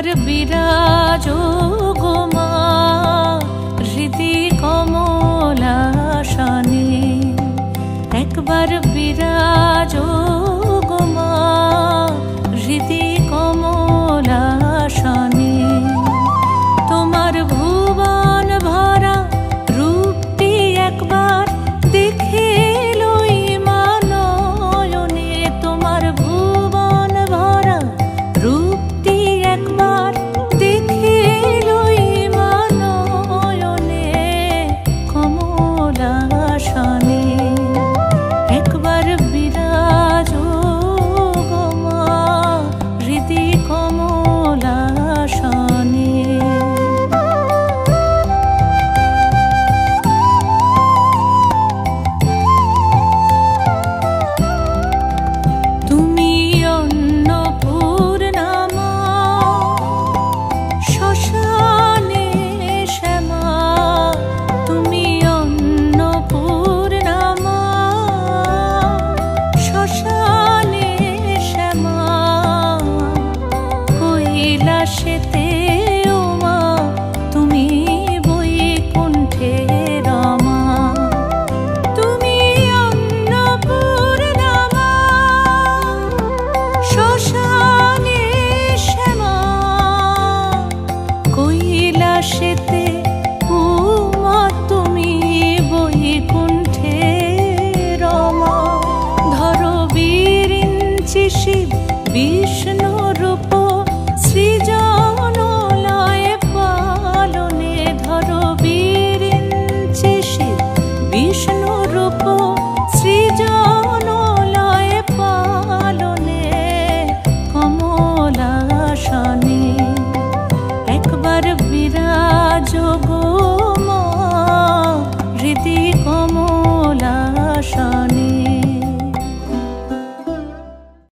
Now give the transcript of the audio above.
একবার বিরাজো গো মা হৃদি কমলাসনে, একবার বিরাজো গো মা হৃদি কমলাসনে। তোমার ভুবন ভরা রূপটি একবার দেখে লই মা নয়নে, তোমার ভুবন ভরা রূপটি একবার দেখে লই মা নয়নে কমলাসনে। একবার বিরাজো গো মা হৃদি কমলাসনে। তুমি অন্নপূর্ণা মা শ্মশানে শ্যামা, তুমি অন্নপূর্ণা মা শ্মশানে শ্যামা। কৈলাসেতে ও মা তুমি বৈকুণ্ঠে রমা, তুমি অন্নপূর্ণা মা শ্মশানে শ্যামা। কৈলাসেতে ও মা তুমি বৈকুণ্ঠে রমা। ধরো বিরিঞ্চি শিব বিষ্ণু রূপ